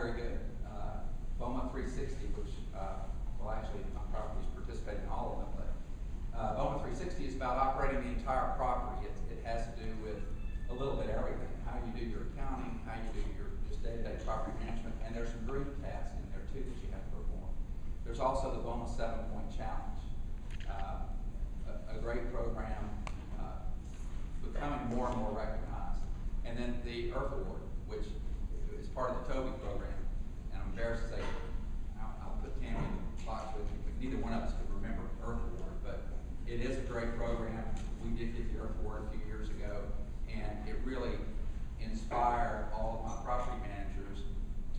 very good. BOMA 360, which, well, actually, my properties participate in all of them, but BOMA 360 is about operating the entire property. It has to do with a little bit of everything, how you do your accounting, how you do your just day-to-day property management, and there's some green tasks in there too that you have to perform. There's also the BOMA 7-Point Challenge, a great program, becoming more and more recognized. And then the Earth Award, which is part of the Toby program, and I'm embarrassed to say, I'll put Tammy in the box with you, but neither one of us could remember Earth Award, but it is a great program. We did get the Earth Award a few years ago, and it really inspired all of my property managers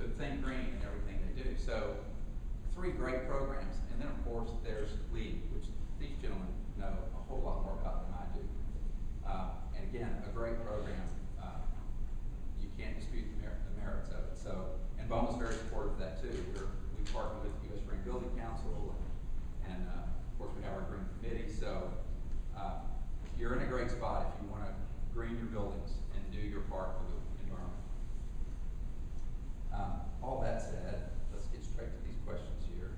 to think green in everything they do. So 3 great programs, and then of course there's LEAD, which these gentlemen know a whole lot more about than I do. And again, a great program. You can't dispute the merits of it. So, and BOMA's very supportive of that too. We partner with the U.S. Green Building Council, and of course we have our Green Committee. So you're in a great spot if you want to green your buildings and do your part for the environment. All that said, let's get straight to these questions here.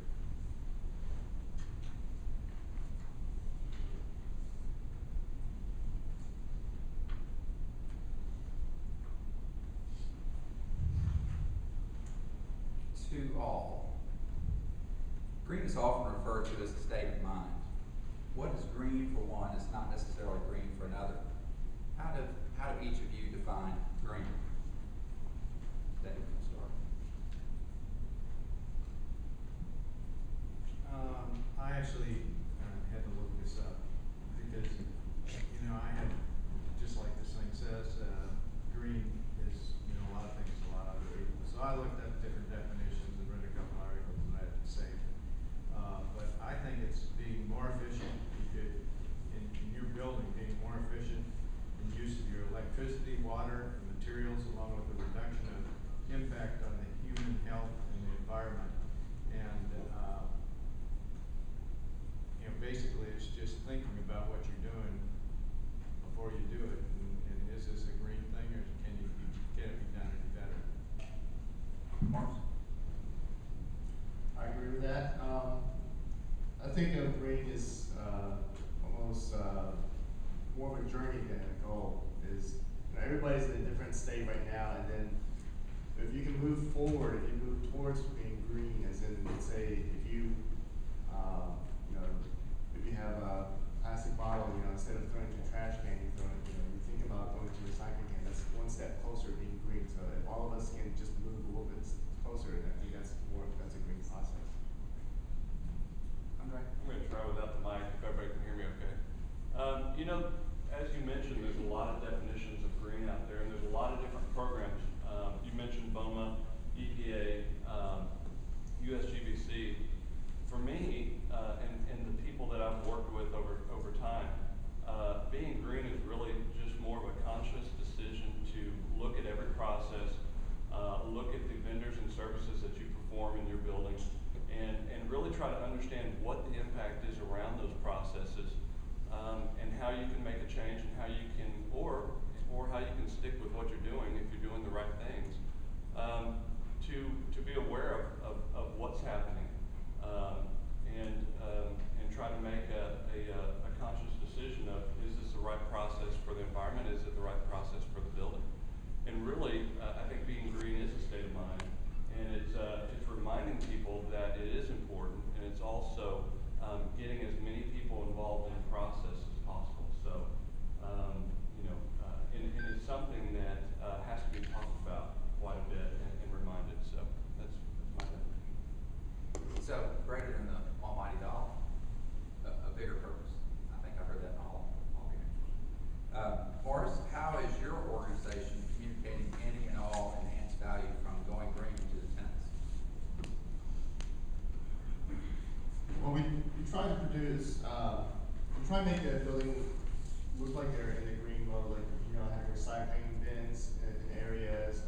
To all, green is often referred to as a state of mind. What is green for one is not necessarily green for another. How do each of you define green? David, you can start. I actually had to look this up because, I had, just like this thing says, green is, a lot of things to a lot of other people. So I looked up different definitions and read a couple articles that I had to say. But I think it's being more efficient. You could, in your building, being more efficient in use of your electricity, water, and materials, along with the reduction of impact on the human health and the environment. And basically, it's just thinking about what you're doing before you do it. And is this a green thing, or can it be done any better? Mark? I agree with that. I think of green as almost more of a journey than a goal. Everybody's in a different state right now, and then if you can move forward, if you move towards being green, as in, let's say, if you if you have a plastic bottle, instead of throwing it in a trash can, you think about going to a recycling can. That's one step closer to being green. So if all of us can just move a little bit closer, then I think that's a green process. Andre? I'm going to try without the mic if everybody can hear me okay. As you mentioned, there's a lot of definitions of green out there, and there's a lot of different programs. You mentioned BOMA, EPA, USGBC. For me, and the people that I've worked with over time, being green is really just more of a conscious decision to look at every process, look at the vendors and services that you perform in your building, and really try to understand what the impact is around those processes, and how you can make a change, and how you can, or how you can stick with what you're doing if you're doing the right things, to be aware of what's happening, and try to make a conscious decision of, is this the right process for the environment? Is it the right process for the building? And really, I think being green is a state of mind, and it's reminding people that it is important, and it's also getting as many people involved in the process as possible. So, and it's something that has to be talked about quite a bit and reminded. So that's my definition. So greater than the almighty dollar, a bigger purpose. I think I've heard that in all games. Morris, how is your organization communicating any and all enhanced value from going green to the tenants? Well, we try to produce, we try to make the building look like they're in the green mode, like, having recycling bins in areas,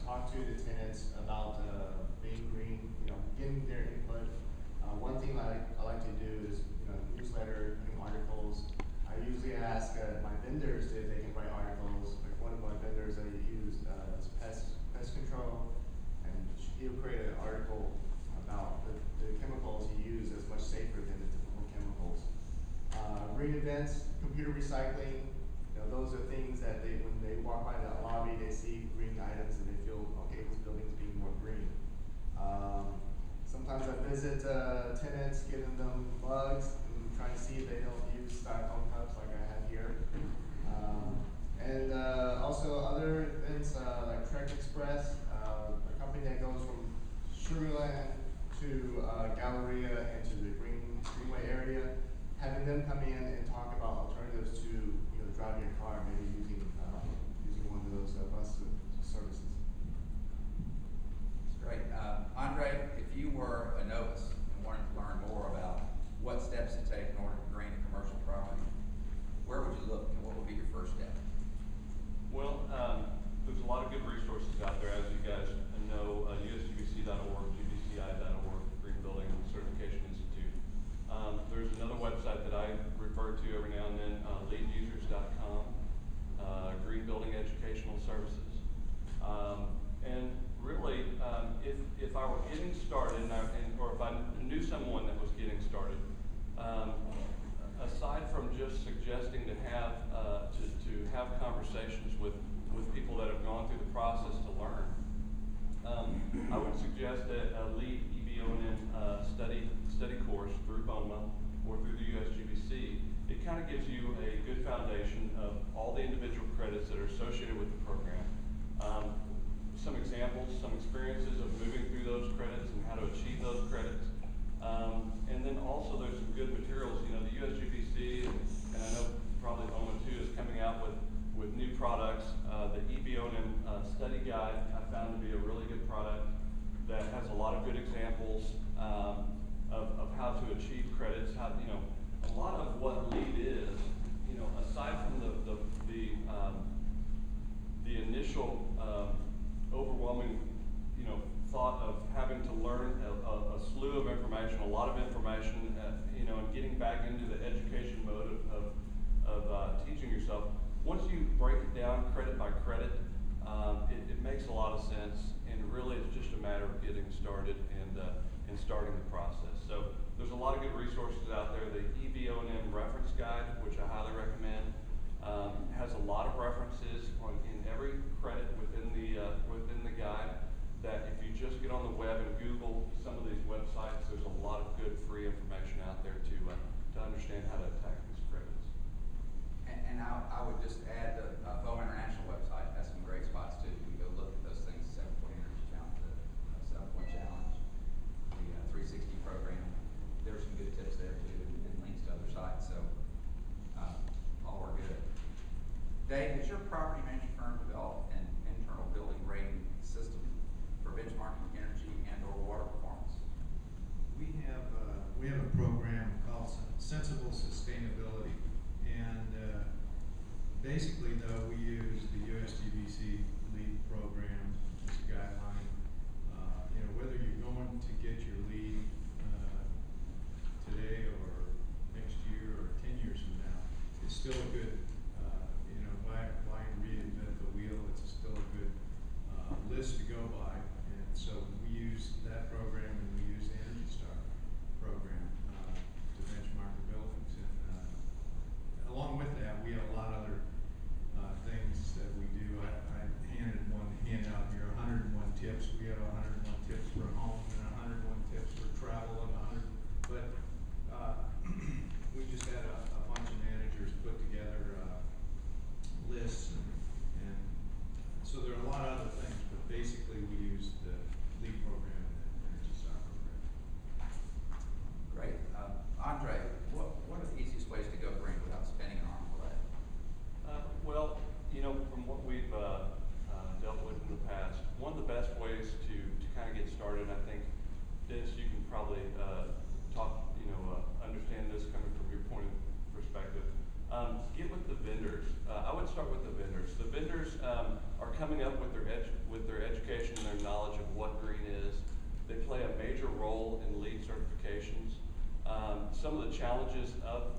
talk to the tenants about being green, getting their input. One thing I like to do is, newsletter, articles. I usually ask my vendors if they can write articles. Like one of my vendors I use is pest control. free recycling. You know, those are things that they, when they walk by the lobby, they see green items and they feel, okay, this building's being more green. Sometimes I visit tenants, giving them mugs and trying to see if they don't use styrofoam cups like I have here. And also other events like Trek Express, a company that goes from Sugarland to Galleria and to the Greenway area, having them come in and talk about alternatives to driving a car, maybe using one of those bus services. That's great. Andre, if you were a novice and wanted to learn more about what steps to take in order to green a commercial property, where would you look and what would be your first step? Well, there's a lot of good resources out there, as you guys know, usgbc.org, gbci.org, Green Building Certification Institute. There's another website that I refer to every now and then, leadusers.com, Green Building Educational Services. And really, if I were getting started, or if I knew someone that was getting started, aside from just suggesting to have conversations with people that have gone through the process to learn, I would suggest a LEED EBO&M study course through BOMA or through the USGBC. It kind of gives you a good foundation of all the individual credits that are associated with the program. Some examples, some experiences of moving through those credits and how to achieve those credits. And then also there's some good materials. The USGBC, and I know probably BOMA too, is coming out with new products. The EBO&M study guide I found to be a really good product that has a lot of good examples of how to achieve credits. How, a lot of what LEED is, aside from the initial overwhelming, thought of having to learn a slew of information, a lot of information, and getting back into the education mode of teaching yourself. Once you break it down credit by credit, it makes a lot of sense, and really it's just a matter of getting started and starting the process. So there's a lot of good resources out there. The EBO&M reference guide, which I highly recommend, has a lot of references in every credit within the guide. That if you just get on the web and Google some of these websites, there's a lot of good free information out there to understand how to attack these credits. And I would just add the BOMA International website has some great spots too. You can go look at those things, 7-Point Energy Challenge, the 7-Point Challenge, the 360 program. There's some good tips there too, and links to other sites. So all are good. Dave, has your property management firm developed an internal building rating system for benchmarking energy and/or water performance? We have a program called Sensible Sustainability, and basically though we use the USGBC LEED program as a guideline. Whether you're going to get your LEED today or next year or 10 years from now, it's still a good why reinvent the wheel? It's still a good list to go by, and so we use that program and we use the Energy Star program to benchmark the buildings. And along with that, we have a lot of other things that we do. I handed one handout here, 101 tips. We have 101 tips for home and 101 tips for travel and 100. But we just had a bunch of managers put together lists, and so there are a lot of other things, but basically we use the LEED program and the Energy Star program. Great. Andre, what are the easiest ways to go green without spending an arm and a leg? Well, from what we've dealt with in the past, one of the best ways to kind of get started, I think, Dennis, you can probably understand this coming from your point of perspective. Get with the vendors. I would start with the vendors. The vendors are coming up with their education and their knowledge of what green is. They play a major role in LEED certifications. Some of the challenges of